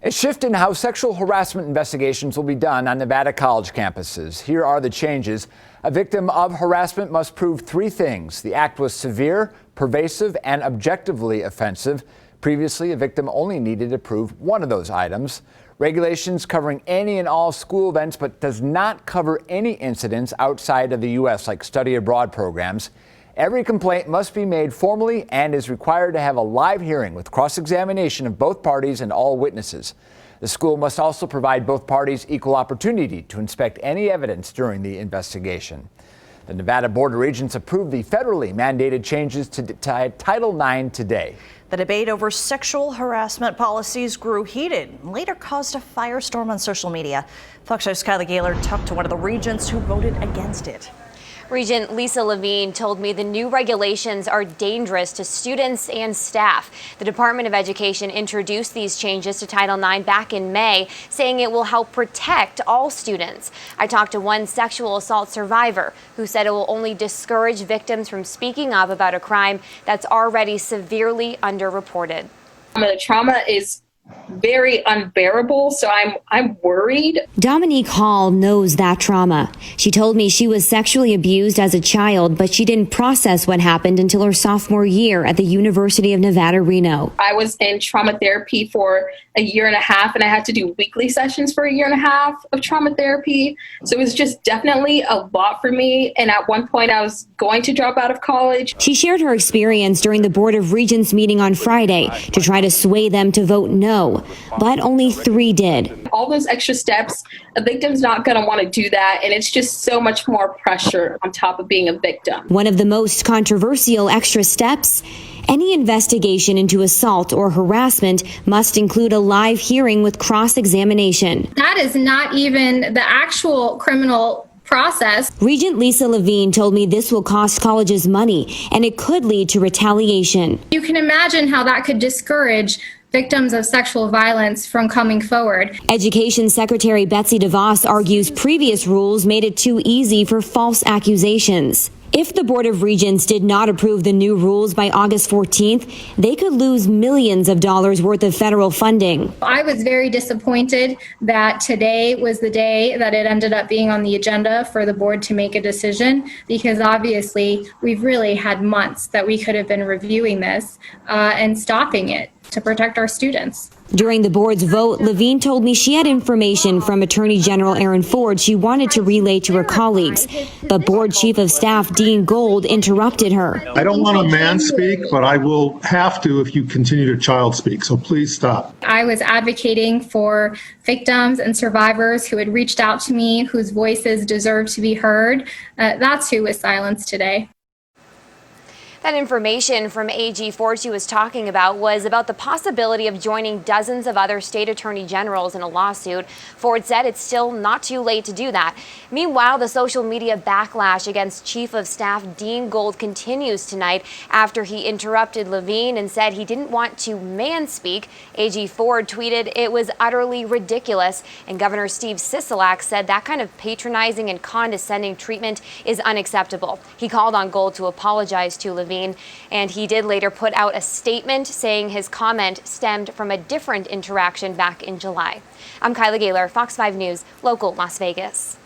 A shift in how sexual harassment investigations will be done on Nevada college campuses. Here are the changes. A victim of harassment must prove three things. The act was severe, pervasive, and objectively offensive. Previously, a victim only needed to prove one of those items. Regulations covering any and all school events, but does not cover any incidents outside of the U.S., like study abroad programs. Every complaint must be made formally and is required to have a live hearing with cross-examination of both parties and all witnesses. The school must also provide both parties equal opportunity to inspect any evidence during the investigation. The Nevada Board of Regents approved the federally mandated changes to Title IX today. The debate over sexual harassment policies grew heated and later caused a firestorm on social media. Fox 5's Kylie Gaylor talked to one of the regents who voted against it. Regent Lisa Levine told me the new regulations are dangerous to students and staff. The Department of Education introduced these changes to Title IX back in May, saying it will help protect all students. I talked to one sexual assault survivor who said it will only discourage victims from speaking up about a crime that's already severely underreported. The trauma is very unbearable, so I'm worried. Dominique Hall knows that trauma. She told me she was sexually abused as a child, but she didn't process what happened until her sophomore year at the University of Nevada, Reno. I was in trauma therapy for a year and a half, and I had to do weekly sessions for a year and a half of trauma therapy. So it was just definitely a lot for me. And at one point I was going to drop out of college. She shared her experience during the Board of Regents meeting on Friday to try to sway them to vote no, but only 3 did. All those extra steps, a victim's not going to want to do that, and it's just so much more pressure on top of being a victim. One of the most controversial extra steps: any investigation into assault or harassment must include a live hearing with cross-examination. That is not even the actual criminal process. Regent Lisa Levine told me this will cost colleges money and it could lead to retaliation. You can imagine how that could discourage victims of sexual violence from coming forward. Education Secretary Betsy DeVos argues previous rules made it too easy for false accusations. If the Board of Regents did not approve the new rules by August 14th, they could lose millions of dollars worth of federal funding. I was very disappointed that today was the day that it ended up being on the agenda for the board to make a decision, because obviously we've really had months that we could have been reviewing this and stopping it to protect our students. During the board's vote, Levine told me she had information from Attorney General Aaron Ford she wanted to relay to her colleagues, but Board Chief of Staff Dean Gold interrupted her. I don't want to man speak, but I will have to if you continue to child speak, so please stop. I was advocating for victims and survivors who had reached out to me, whose voices deserve to be heard. That's who was silenced today. That information from AG Ford she was talking about was about the possibility of joining dozens of other state attorney generals in a lawsuit. Ford said it's still not too late to do that. Meanwhile, the social media backlash against Chief of Staff Dean Gold continues tonight after he interrupted Levine and said he didn't want to manspeak. AG Ford tweeted it was utterly ridiculous, and Governor Steve Sisolak said that kind of patronizing and condescending treatment is unacceptable. He called on Gold to apologize to Levine, and he did later put out a statement saying his comment stemmed from a different interaction back in July. I'm Kylie Gaylor, Fox 5 News, local Las Vegas.